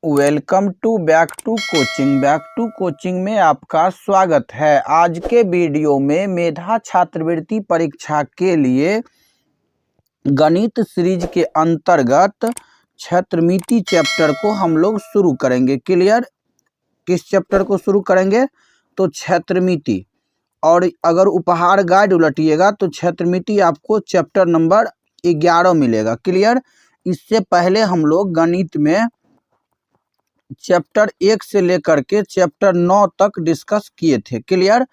Welcome to back to coaching में आपका स्वागत है। आज के वीडियो में मेधा छात्रवृत्ति परीक्षा के लिए गणित सीरीज के अंतर्गत क्षेत्रमिति चैप्टर को हम लोग शुरू करेंगे। क्लियर? किस चैप्टर को शुरू करेंगे? तो क्षेत्रमिति। और अगर उपहार गाइड उलटिएगा तो क्षेत्रमिति आपको चैप्टर नंबर 11 मिलेगा। क्लियर? इससे पहले हम लोग गणित में चैप्टर 1 से लेकर के चैप्टर 9 तक डिस्कस किए थे। क्लियर?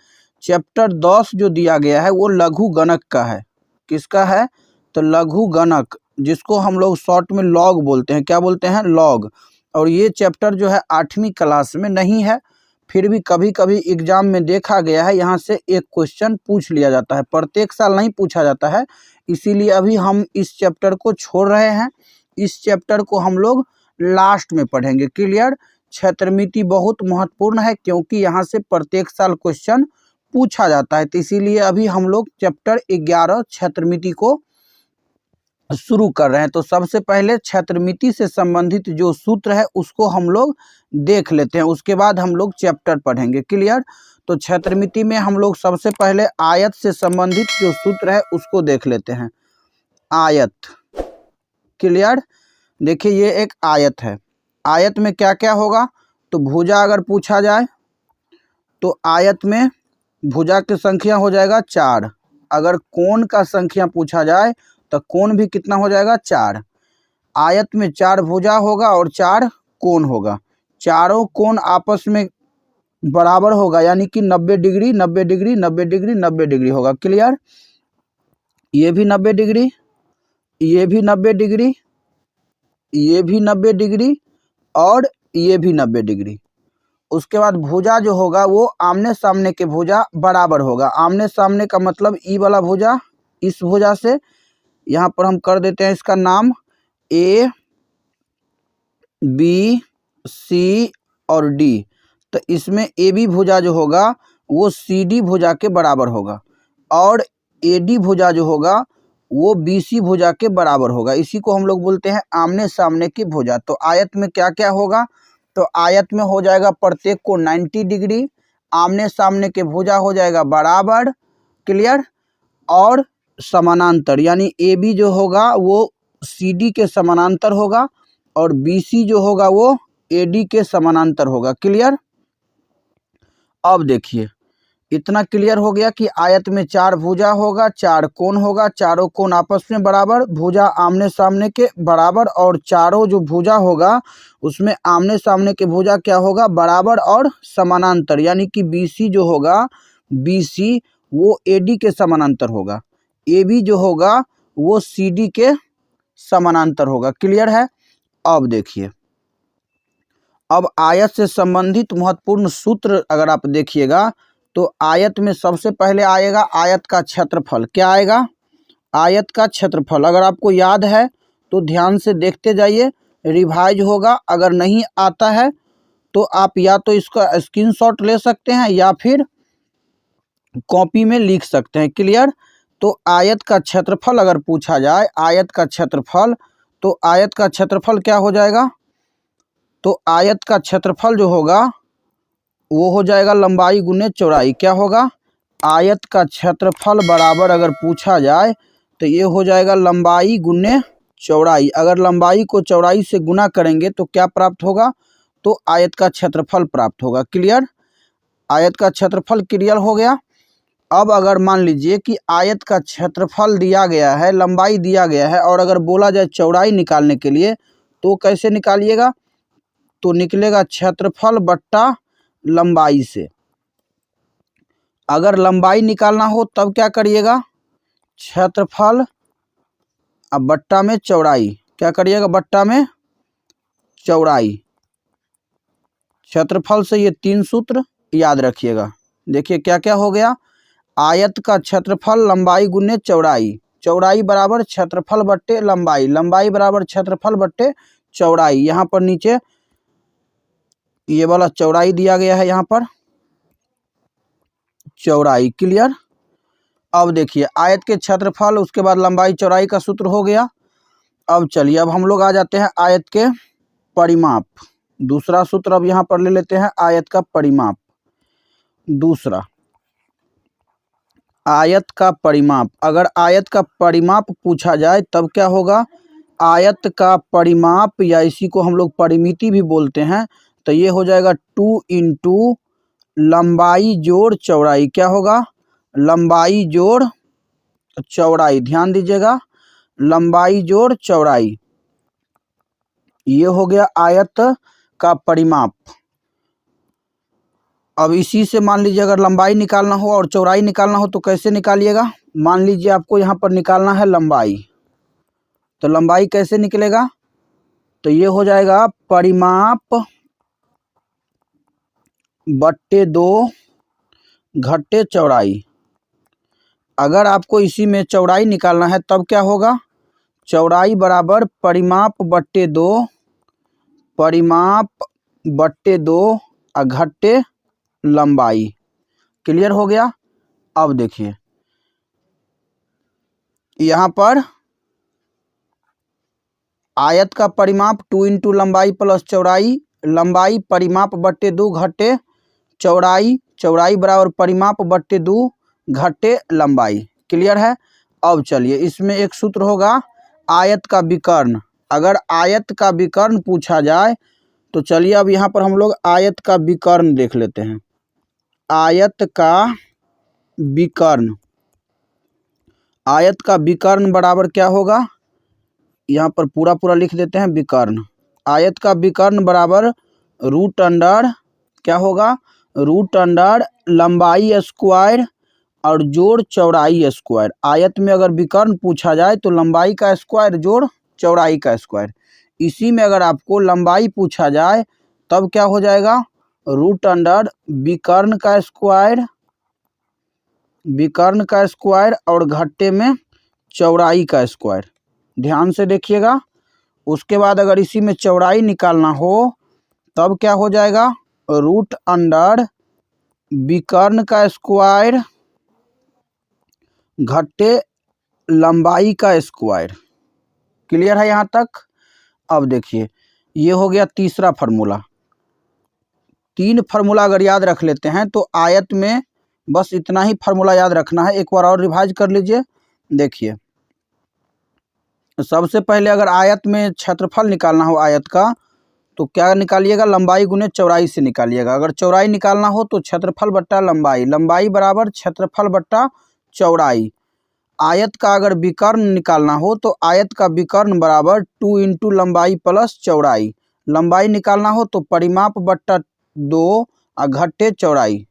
चैप्टर 10 जो दिया गया है वो लघु गणक का है। किसका है? तो लघु गणक, जिसको हम लोग शॉर्ट में लॉग बोलते हैं। क्या बोलते हैं? लॉग। और ये चैप्टर जो है 8वीं क्लास में नहीं है, फिर भी कभी कभी एग्जाम में देखा गया है यहाँ से एक क्वेश्चन पूछ लिया जाता है। प्रत्येक साल नहीं पूछा जाता है, इसीलिए अभी हम इस चैप्टर को छोड़ रहे हैं। इस चैप्टर को हम लोग लास्ट में पढ़ेंगे। क्लियर? क्षेत्रमिति बहुत महत्वपूर्ण है क्योंकि यहाँ से प्रत्येक साल क्वेश्चन पूछा जाता है, तो इसीलिए अभी हम लोग चैप्टर 11 क्षेत्रमिति को शुरू कर रहे हैं। तो सबसे पहले क्षेत्रमिति से संबंधित जो सूत्र है उसको हम लोग देख लेते हैं, उसके बाद हम लोग चैप्टर पढ़ेंगे। क्लियर? तो क्षेत्रमिति में हम लोग सबसे पहले आयत से संबंधित जो सूत्र है उसको देख लेते हैं। आयत। क्लियर? देखिए ये एक आयत है। आयत में क्या क्या होगा? तो भुजा अगर पूछा जाए तो आयत में भुजा की संख्या हो जाएगा 4। अगर कोण का संख्या पूछा जाए तो कोण भी कितना हो जाएगा? 4। आयत में 4 भुजा होगा और 4 कोण होगा। चारों कोण आपस में बराबर होगा, यानी कि 90 डिग्री 90 डिग्री 90 डिग्री 90 डिग्री होगा। क्लियर? ये भी 90 डिग्री, ये भी 90 डिग्री, ये भी 90 डिग्री और ये भी 90 डिग्री। उसके बाद भुजा जो होगा वो आमने सामने के भुजा बराबर होगा। आमने सामने का मतलब ई वाला भुजा इस भुजा से, यहाँ पर हम कर देते हैं इसका नाम ए बी सी और डी। तो इसमें ए बी भुजा जो होगा वो सी डी भुजा के बराबर होगा और ए डी भुजा जो होगा वो बीसी भुजा के बराबर होगा। इसी को हम लोग बोलते हैं आमने सामने की भुजा। तो आयत में क्या क्या होगा? तो आयत में हो जाएगा प्रत्येक को 90 डिग्री, आमने सामने के भुजा हो जाएगा बराबर। क्लियर? और समानांतर, यानी ए बी जो होगा वो सी डी के समानांतर होगा और बी सी जो होगा वो ए डी के समानांतर होगा। क्लियर? अब देखिए इतना क्लियर हो गया कि आयत में 4 भुजा होगा, 4 कोण होगा, चारों कोण आपस में बराबर, भुजा आमने सामने के बराबर, और चारों जो भुजा होगा उसमें आमने सामने के भुजा क्या होगा? बराबर और समानांतर, यानी कि बीसी जो होगा बीसी वो एडी के समानांतर होगा, एबी जो होगा वो सीडी के समानांतर होगा। क्लियर है? अब देखिए, अब आयत से संबंधित महत्वपूर्ण सूत्र अगर आप देखिएगा तो आयत में सबसे पहले आएगा आयत का क्षेत्रफल। क्या आएगा? आयत का क्षेत्रफल। अगर आपको याद है तो ध्यान से देखते जाइए, रिवाइज होगा। अगर नहीं आता है तो आप या तो इसका स्क्रीनशॉट ले सकते हैं या फिर कॉपी में लिख सकते हैं। क्लियर? तो आयत का क्षेत्रफल अगर पूछा जाए, आयत का क्षेत्रफल, तो आयत का क्षेत्रफल क्या हो जाएगा? तो आयत का क्षेत्रफल जो होगा वो हो जाएगा लंबाई गुने चौड़ाई। क्या होगा? आयत का क्षेत्रफल बराबर अगर पूछा जाए तो ये हो जाएगा लंबाई गुने चौड़ाई। अगर लंबाई को चौड़ाई से गुना करेंगे तो क्या प्राप्त होगा? तो आयत का क्षेत्रफल प्राप्त होगा। क्लियर? आयत का क्षेत्रफल क्लियर हो गया। अब अगर मान लीजिए कि आयत का क्षेत्रफल दिया गया है, लंबाई दिया गया है, और अगर बोला जाए चौड़ाई निकालने के लिए तो कैसे निकालिएगा? तो निकलेगा क्षेत्रफल बट्टा लंबाई से। अगर लंबाई निकालना हो तब क्या करिएगा? क्षेत्रफल अब बट्टा में चौड़ाई। क्या करिएगा? बट्टा में चौड़ाई। क्षेत्रफल से ये 3 सूत्र याद रखिएगा। देखिए क्या क्या हो गया? आयत का क्षेत्रफल लंबाई गुने चौड़ाई, चौड़ाई बराबर क्षेत्रफल बट्टे लंबाई, लंबाई बराबर क्षेत्रफल बट्टे चौड़ाई। यहाँ पर नीचे ये वाला चौड़ाई दिया गया है, यहाँ पर चौड़ाई। क्लियर? अब देखिए आयत के क्षेत्रफल, उसके बाद लंबाई चौड़ाई का सूत्र हो गया। अब चलिए अब हम लोग आ जाते हैं आयत के परिमाप। दूसरा सूत्र अब यहाँ पर ले लेते हैं, आयत का परिमाप। दूसरा, आयत का परिमाप। अगर आयत का परिमाप पूछा जाए तब क्या होगा, आयत का परिमाप, या इसी को हम लोग परिमिति भी बोलते हैं, तो ये हो जाएगा 2 इंटू लंबाई जोड़ चौड़ाई। क्या होगा, लंबाई जोड़ चौड़ाई। ध्यान दीजिएगा, लंबाई जोड़ चौड़ाई, ये हो गया आयत का परिमाप। अब इसी से मान लीजिए अगर लंबाई निकालना हो और चौड़ाई निकालना हो तो कैसे निकालिएगा। मान लीजिए आपको यहाँ पर निकालना है लंबाई, तो लंबाई कैसे निकलेगा, तो ये हो जाएगा परिमाप बट्टे 2 घट्टे चौड़ाई। अगर आपको इसी में चौड़ाई निकालना है तब क्या होगा, चौड़ाई बराबर परिमाप बट्टे 2, परिमाप बट्टे 2 घट्टे लंबाई। क्लियर हो गया। अब देखिए यहाँ पर आयत का परिमाप 2 इंटू लंबाई प्लस चौड़ाई, लंबाई परिमाप बट्टे 2 घट्टे चौड़ाई, चौड़ाई बराबर परिमाप बट्टे 2 घट्टे लंबाई। क्लियर है। अब चलिए इसमें एक सूत्र होगा आयत का विकर्ण। अगर आयत का विकर्ण पूछा जाए तो चलिए अब यहाँ पर हम लोग आयत का विकर्ण देख लेते हैं। आयत का विकर्ण, आयत का विकर्ण बराबर क्या होगा, यहाँ पर पूरा पूरा लिख देते हैं विकर्ण। आयत का विकर्ण बराबर रूट अंडर क्या होगा, रूट अंडर लंबाई स्क्वायर और जोड़ चौड़ाई स्क्वायर। आयत में अगर विकर्ण पूछा जाए तो लंबाई का स्क्वायर जोड़ चौड़ाई का स्क्वायर। इसी में अगर आपको लंबाई पूछा जाए तब क्या हो जाएगा, रूट अंडर विकर्ण का स्क्वायर, विकर्ण का स्क्वायर और घट्टे में चौड़ाई का स्क्वायर। ध्यान से देखिएगा। उसके बाद अगर इसी में चौड़ाई निकालना हो तब क्या हो जाएगा, रूट अंडर विकर्ण का स्क्वायर घट्टे लंबाई का स्क्वायर। क्लियर है यहाँ तक। अब देखिए ये हो गया तीसरा फार्मूला। 3 फार्मूला अगर याद रख लेते हैं तो आयत में बस इतना ही फार्मूला याद रखना है। एक बार और रिवाइज कर लीजिए। देखिए सबसे पहले अगर आयत में क्षेत्रफल निकालना हो आयत का तो क्या निकालिएगा, लंबाई गुने चौड़ाई से निकालिएगा। अगर चौड़ाई निकालना हो तो क्षेत्रफल बट्टा लंबाई, लंबाई बराबर क्षेत्रफल बट्टा चौड़ाई। आयत का अगर विकर्ण निकालना हो तो आयत का विकर्ण बराबर 2 इंटू लंबाई प्लस चौड़ाई। लंबाई निकालना हो तो परिमाप बट्टा 2 घट्टे चौड़ाई,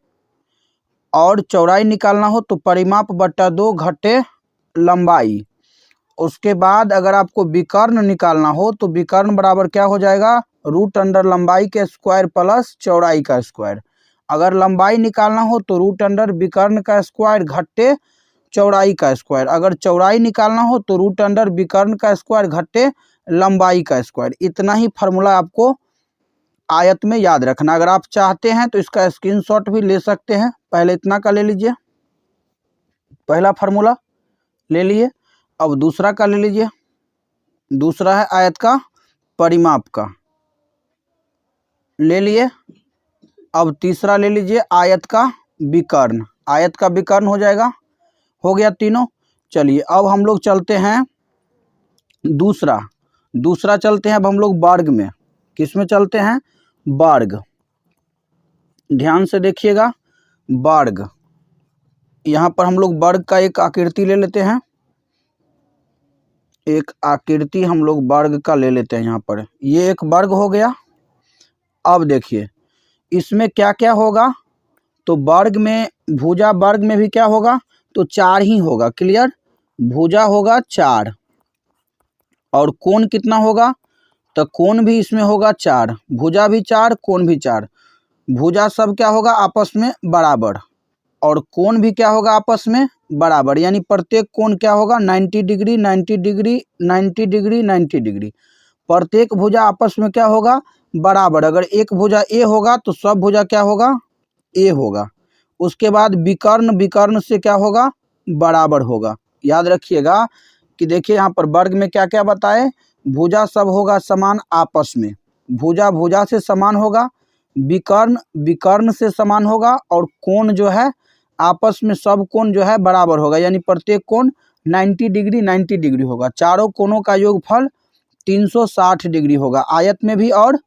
और चौड़ाई निकालना हो तो परिमाप बट्टा 2 घट्टे लंबाई। उसके बाद अगर आपको विकर्ण निकालना हो तो विकर्ण बराबर क्या हो जाएगा, रूट अंडर लंबाई के स्क्वायर प्लस चौड़ाई का स्क्वायर। अगर लंबाई निकालना हो तो रूट अंडर विकर्ण का स्क्वायर घट्टे चौड़ाई का स्क्वायर। अगर चौड़ाई निकालना हो तो रूट अंडर विकर्ण का स्क्वायर घट्टे लंबाई का स्क्वायर। इतना ही फार्मूला आपको आयत में याद रखना। अगर आप चाहते हैं तो इसका स्क्रीनशॉट भी ले सकते हैं। पहले इतना का ले लीजिए, पहला फार्मूला ले लिए। अब दूसरा का ले लीजिए। दूसरा है आयत का परिमाप का, ले लिए। अब तीसरा ले लीजिए आयत का विकर्ण। आयत का विकर्ण हो जाएगा, हो गया तीनों। चलिए अब हम लोग चलते हैं दूसरा चलते हैं अब हम लोग वर्ग में। किस में चलते हैं, वर्ग। ध्यान से देखिएगा, वर्ग। यहाँ पर हम लोग वर्ग का एक आकृति ले लेते हैं। एक आकृति हम लोग वर्ग का ले लेते हैं। यहाँ पर ये एक वर्ग हो गया। अब देखिए इसमें क्या क्या होगा, तो वर्ग में भुजा वर्ग में भी क्या होगा, तो 4 ही होगा। क्लियर। भुजा होगा 4 और कोण कितना होगा, तो कोण भी इसमें होगा 4। भुजा भी 4, कोण भी 4। भुजा सब क्या होगा आपस में बराबर, और कोण भी क्या होगा आपस में बराबर। यानी प्रत्येक कोण क्या होगा 90 डिग्री 90 डिग्री 90 डिग्री 90 डिग्री। प्रत्येक भुजा आपस में क्या होगा बराबर। अगर एक भुजा ए होगा तो सब भुजा क्या होगा ए होगा। उसके बाद विकर्ण, विकर्ण से क्या होगा बराबर होगा। याद रखिएगा कि देखिए यहाँ पर वर्ग में क्या क्या बताए, भुजा सब होगा समान आपस में, भुजा भुजा से समान होगा, विकर्ण विकर्ण से समान होगा, और कोण जो है आपस में सब कोण जो है बराबर होगा, यानी प्रत्येक कोण 90 डिग्री 90 डिग्री होगा। चारों कोणों का योगफल 360 डिग्री होगा, आयत में भी और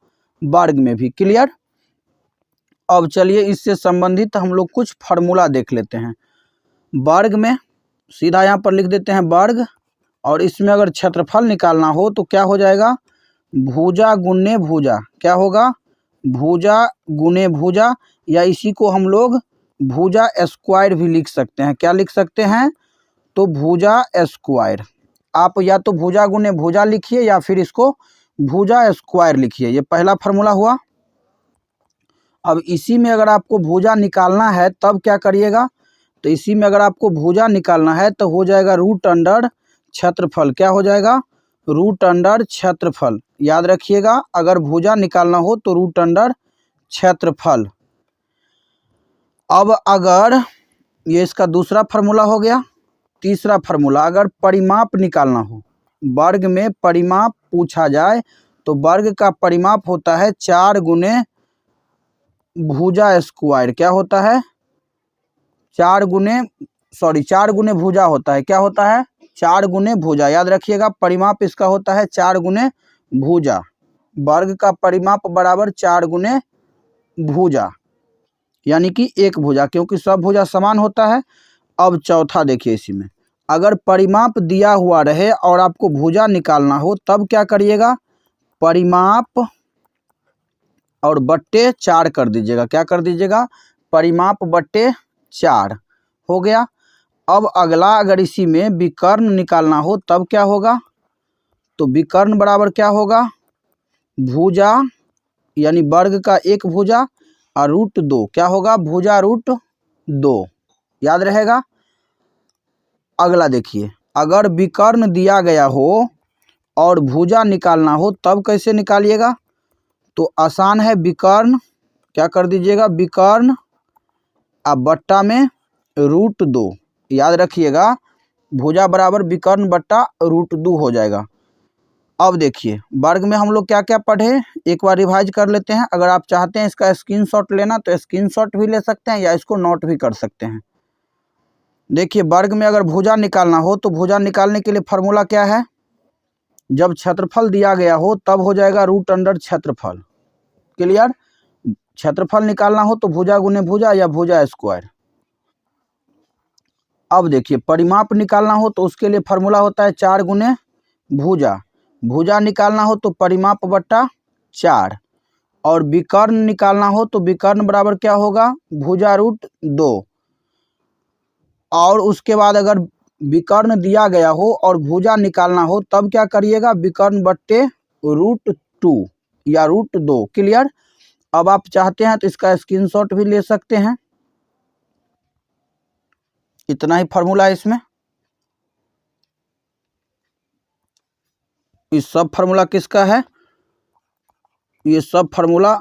वर्ग में भी। क्लियर। अब चलिए इससे संबंधित हम लोग कुछ फार्मूला देख लेते हैं। वर्ग में सीधा यहाँ पर लिख देते हैं वर्ग, और इसमें अगर क्षेत्रफल निकालना हो तो क्या हो जाएगा, भुजा गुने भुजा। क्या होगा, भुजा गुने भुजा, या इसी को हम लोग भुजा स्क्वायर भी लिख सकते हैं। क्या लिख सकते हैं, तो भुजा स्क्वायर। आप या तो भुजा गुने भुजा लिखिए या फिर इसको भुजा स्क्वायर लिखिए। ये पहला फार्मूला हुआ। अब इसी में अगर आपको भुजा निकालना है तब क्या करिएगा, तो इसी में अगर आपको भुजा निकालना है तो हो जाएगा रूट अंडर क्षेत्रफल। क्या हो जाएगा, रूट अंडर क्षेत्रफल। याद रखिएगा, अगर भुजा निकालना हो तो रूट अंडर क्षेत्रफल। अब अगर ये इसका दूसरा फार्मूला हो गया। तीसरा फार्मूला, अगर परिमाप निकालना हो, वर्ग में परिमाप पूछा जाए तो वर्ग का परिमाप होता है 4 गुने भुजा स्क्वायर। क्या होता है, 4 गुने भुजा होता है। क्या होता है, 4 गुने भुजा। याद रखिएगा, परिमाप इसका होता है 4 गुने भुजा। वर्ग का परिमाप बराबर 4 गुने भुजा, यानी कि 1 भुजा, क्योंकि सब भुजा समान होता है। अब चौथा देखिए, इसी में अगर परिमाप दिया हुआ रहे और आपको भुजा निकालना हो तब क्या करिएगा, परिमाप और बट्टे 4 कर दीजिएगा। क्या कर दीजिएगा, परिमाप बट्टे 4 हो गया। अब अगला, अगर इसी में विकर्ण निकालना हो तब क्या होगा, तो विकर्ण बराबर क्या होगा, भुजा यानी वर्ग का 1 भुजा और रूट 2। क्या होगा, भुजा रूट 2। याद रहेगा। अगला देखिए, अगर विकर्ण दिया गया हो और भुजा निकालना हो तब कैसे निकालिएगा, तो आसान है। विकर्ण क्या कर दीजिएगा, विकर्ण अब बट्टा में रूट 2। याद रखिएगा, भुजा बराबर विकर्ण बट्टा रूट 2 हो जाएगा। अब देखिए, वर्ग में हम लोग क्या क्या पढ़े, एक बार रिवाइज कर लेते हैं। अगर आप चाहते हैं इसका स्क्रीनशॉट लेना तो स्क्रीनशॉट भी ले सकते हैं या इसको नोट भी कर सकते हैं। देखिए, वर्ग में अगर भुजा निकालना हो तो भुजा निकालने के लिए फार्मूला क्या है, जब क्षेत्रफल दिया गया हो तब हो जाएगा रूट अंडर क्षेत्रफल। क्लियर। क्षेत्रफल निकालना हो तो भुजा गुने भुजा या भुजा स्क्वायर। अब देखिए, परिमाप निकालना हो तो उसके लिए फार्मूला होता है 4 गुने भुजा। भुजा निकालना हो तो परिमाप बट्टा 4, और विकर्ण निकालना हो तो विकर्ण बराबर क्या होगा, भुजा रूट 2। और उसके बाद अगर विकर्ण दिया गया हो और भुजा निकालना हो तब क्या करिएगा, विकर्ण बट्टे रूट 2 या रूट 2। क्लियर। अब आप चाहते हैं तो इसका स्क्रीनशॉट भी ले सकते हैं। इतना ही फार्मूला है इसमें। इस सब फार्मूला किसका है, ये सब फार्मूला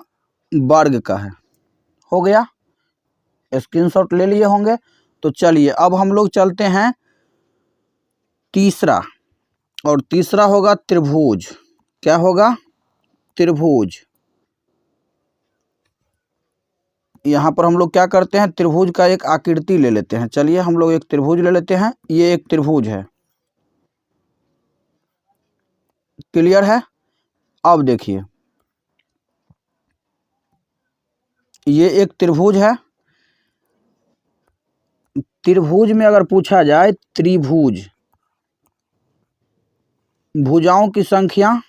वर्ग का है। हो गया, स्क्रीनशॉट ले लिए होंगे। तो चलिए अब हम लोग चलते हैं तीसरा, और तीसरा होगा त्रिभुज। क्या होगा, त्रिभुज। यहाँ पर हम लोग क्या करते हैं, त्रिभुज का एक आकृति ले लेते हैं। चलिए हम लोग एक त्रिभुज ले लेते हैं। ये एक त्रिभुज है। क्लियर है। अब देखिए, ये एक त्रिभुज है। त्रिभुज में अगर पूछा जाए त्रिभुज, भुजाओं की संख्या,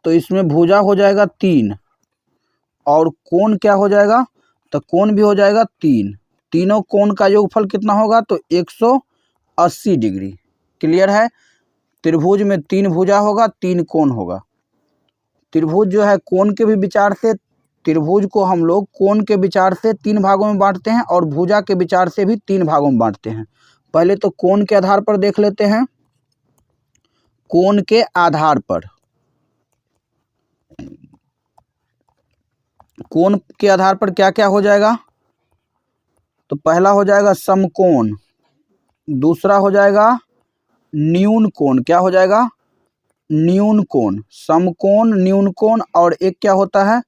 तो इसमें भुजा हो जाएगा 3, और कोण क्या हो जाएगा, तो कोण भी हो जाएगा 3। तीनों कोण का योगफल कितना होगा, तो 180 डिग्री। क्लियर है। त्रिभुज में 3 भुजा होगा, 3 कोण होगा। त्रिभुज जो है कोण के भी विचार से, त्रिभुज को हम लोग कोण के विचार से 3 भागों में बांटते हैं और भुजा के विचार से भी 3 भागों में बांटते हैं। पहले तो कोण के आधार पर देख लेते हैं। कोण के आधार पर, कोण के आधार पर क्या क्या हो जाएगा, तो पहला हो जाएगा समकोण, दूसरा हो जाएगा न्यून कोण। क्या हो जाएगा, न्यून कोण, समकोण, न्यून कोण, और एक क्या होता है,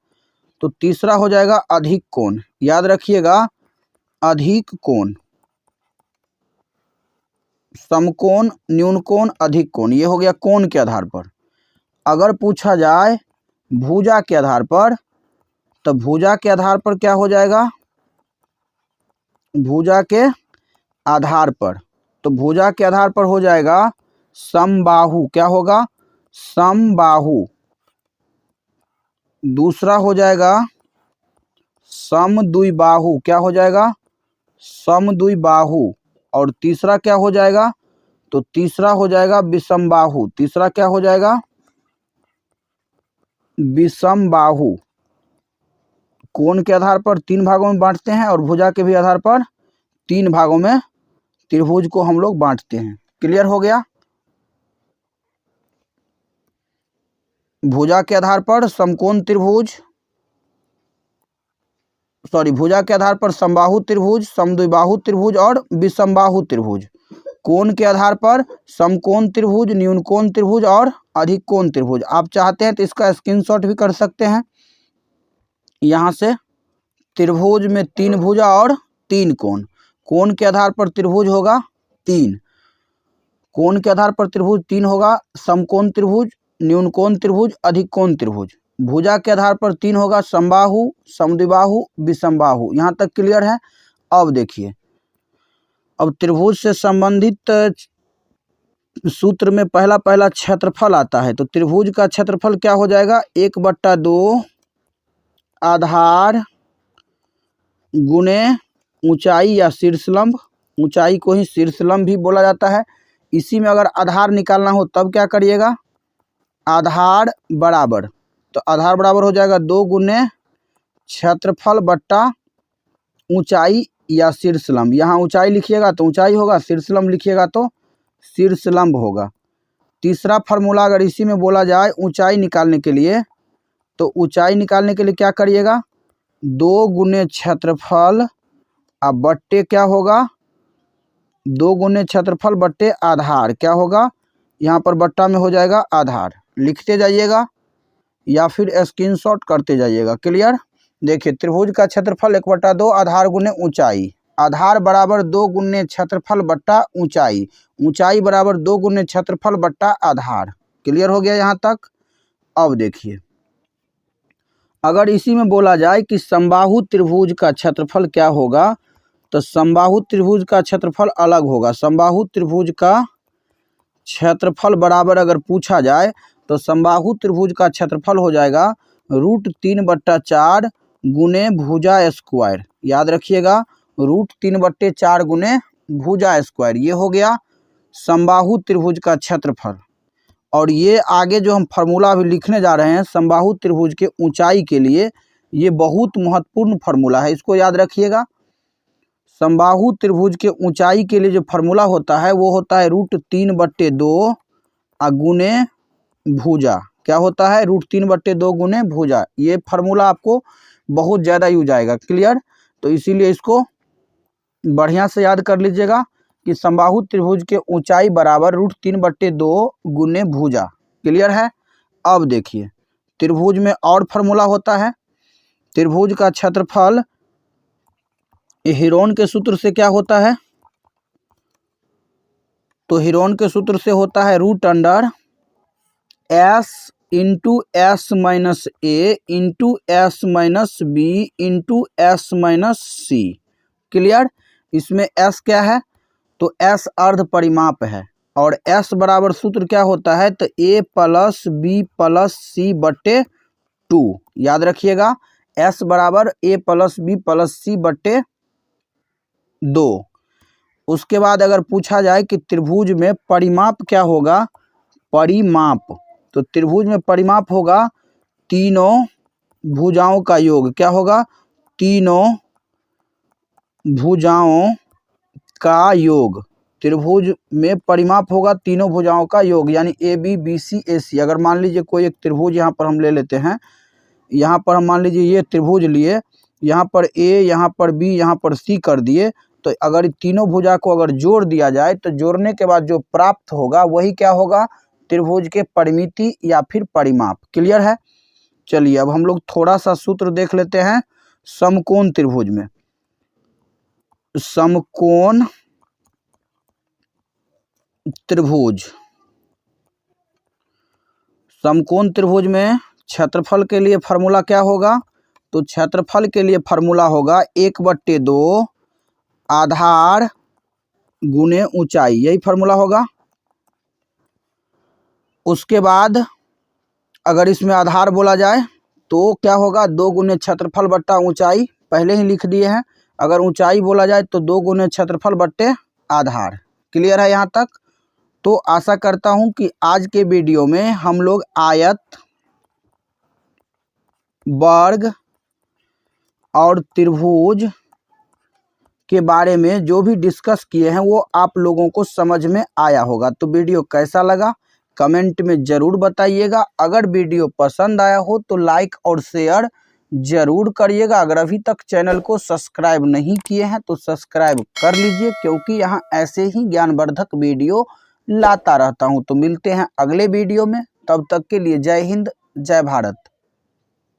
तो तीसरा हो जाएगा अधिक कोण। याद रखिएगा, अधिक कोण, समकोण, न्यून कोण, अधिक कोण, ये हो गया कोण के आधार पर। अगर पूछा जाए भुजा के आधार पर, तो भुजा के आधार पर क्या हो जाएगा, भुजा के आधार पर, तो भुजा के आधार पर हो जाएगा समबाहु। क्या होगा, समबाहु। दूसरा हो जाएगा समद्विबाहु। क्या हो जाएगा, समद्विबाहु। और तीसरा क्या हो जाएगा, तो तीसरा हो जाएगा विषमबाहु। तीसरा क्या हो जाएगा, विषमबाहु। कोण के आधार पर 3 भागों में बांटते हैं और भुजा के भी आधार पर 3 भागों में त्रिभुज को हम लोग बांटते हैं। क्लियर हो गया। भुजा के आधार पर समकोण त्रिभुज, भुजा के आधार पर समबाहु त्रिभुज, समद्विबाहु त्रिभुज और विषमबाहु त्रिभुज। कोण के आधार पर समकोण त्रिभुज, न्यून कोण त्रिभुज और अधिक कोण त्रिभुज। आप चाहते हैं तो इसका स्क्रीनशॉट भी कर सकते हैं। यहाँ से त्रिभुज में 3 भुजा और 3 कोण। कोण के आधार पर त्रिभुज होगा 3, कोण के आधार पर त्रिभुज 3 होगा, समकोण त्रिभुज, न्यून कोण त्रिभुज, अधिक कोण त्रिभुज। भुजा के आधार पर 3 होगा, समबाहु, समद्विबाहु, विषमबाहु। यहाँ तक क्लियर है। अब देखिए, अब त्रिभुज से संबंधित सूत्र में पहला क्षेत्रफल आता है। तो त्रिभुज का क्षेत्रफल क्या हो जाएगा, 1/2 आधार गुणे ऊंचाई या शीर्षलंब। ऊंचाई को ही शीर्षलंब भी बोला जाता है। इसी में अगर आधार निकालना हो तब क्या करिएगा, आधार बराबर, तो आधार बराबर हो जाएगा 2 गुने क्षेत्रफल बट्टा ऊंचाई या शीर्षलंब। यहाँ ऊंचाई लिखिएगा तो ऊंचाई होगा, शीर्षलंब लिखिएगा तो शीर्षलंब होगा। तीसरा फार्मूला अगर इसी में बोला जाए ऊंचाई निकालने के लिए, तो ऊंचाई निकालने के लिए क्या करिएगा, 2 गुने क्षेत्रफल अब बट्टे क्या होगा, 2 गुने क्षेत्रफल बट्टे आधार। क्या होगा, यहाँ पर बट्टा में हो जाएगा आधार। लिखते जाइएगा या फिर स्क्रीनशॉट करते जाइएगा। क्लियर। देखिए, त्रिभुज का क्षेत्रफल 1/2 आधार गुने ऊंचाई। आधार बराबर 2 गुने क्षेत्रफल बट्टा ऊंचाई। ऊंचाई बराबर 2 गुने क्षेत्रफल बट्टा आधार। क्लियर हो गया यहाँ तक। अब देखिए, अगर इसी में बोला जाए कि समबाहु त्रिभुज का क्षेत्रफल क्या होगा, तो समबाहु त्रिभुज का क्षेत्रफल अलग होगा। समबाहु त्रिभुज का क्षेत्रफल बराबर अगर पूछा जाए तो समबाहु त्रिभुज का क्षेत्रफल हो जाएगा √3/4 गुने भुजा स्क्वायर। याद रखिएगा, √3/4 गुने भुजा स्क्वायर। ये हो गया समबाहु त्रिभुज का क्षेत्रफल। और ये आगे जो हम फार्मूला अभी लिखने जा रहे हैं समबाहु त्रिभुज के ऊंचाई के लिए, ये बहुत महत्वपूर्ण फार्मूला है, इसको याद रखिएगा। समबाहु त्रिभुज के ऊंचाई के लिए जो फार्मूला होता है वो होता है √3/2 गुने भुजा। क्या होता है, √3/2 गुने भुजा। ये फार्मूला आपको बहुत ज़्यादा यूज आएगा। क्लियर। तो इसीलिए इसको बढ़िया से याद कर लीजिएगा कि समबाहु त्रिभुज के ऊंचाई बराबर √3/2 गुने भुजा। क्लियर है। अब देखिए, त्रिभुज में और फार्मूला होता है। त्रिभुज का क्षेत्रफल हीरोन के सूत्र से क्या होता है, तो हीरोन के सूत्र से होता है √S into S minus A into S minus B into S minus C। Clear. इसमें S क्या है, तो S अर्ध परिमाप है और S बराबर सूत्र क्या होता है, तो A plus B plus C बट्टे 2। याद रखिएगा, S बराबर A plus B plus C बट्टे 2। उसके बाद अगर पूछा जाए कि त्रिभुज में परिमाप क्या होगा, परिमाप, तो त्रिभुज में परिमाप होगा तीनों भुजाओं का योग। क्या होगा, तीनों भुजाओं का योग। त्रिभुज में परिमाप होगा तीनों भुजाओं का योग, यानी AB BC AC। अगर मान लीजिए कोई एक त्रिभुज यहाँ पर हम ले लेते हैं, यहाँ पर हम मान लीजिए ये त्रिभुज लिए, यहाँ पर A, यहाँ पर B, यहाँ पर C कर दिए, तो अगर तीनों भुजा को अगर जोड़ दिया जाए तो जोड़ने के बाद जो प्राप्त होगा वही क्या होगा, त्रिभुज के परिमिति या फिर परिमाप। क्लियर है। चलिए अब हम लोग थोड़ा सा सूत्र देख लेते हैं समकोण त्रिभुज में। समकोण त्रिभुज, समकोण त्रिभुज में क्षेत्रफल के लिए फॉर्मूला क्या होगा? तो क्षेत्रफल के लिए फॉर्मूला होगा 1/2 आधार गुने ऊंचाई, यही फॉर्मूला होगा। उसके बाद अगर इसमें आधार बोला जाए तो क्या होगा? 2 गुने क्षेत्रफल बट्टा ऊंचाई, पहले ही लिख दिए हैं। अगर ऊंचाई बोला जाए तो 2 गुने क्षेत्रफल बट्टे आधार। क्लियर है यहाँ तक? तो आशा करता हूं कि आज के वीडियो में हम लोग आयत, वर्ग और त्रिभुज के बारे में जो भी डिस्कस किए हैं वो आप लोगों को समझ में आया होगा। तो वीडियो कैसा लगा कमेंट में ज़रूर बताइएगा। अगर वीडियो पसंद आया हो तो लाइक और शेयर ज़रूर करिएगा। अगर अभी तक चैनल को सब्सक्राइब नहीं किए हैं तो सब्सक्राइब कर लीजिए, क्योंकि यहाँ ऐसे ही ज्ञानवर्धक वीडियो लाता रहता हूँ। तो मिलते हैं अगले वीडियो में, तब तक के लिए जय हिंद, जय भारत।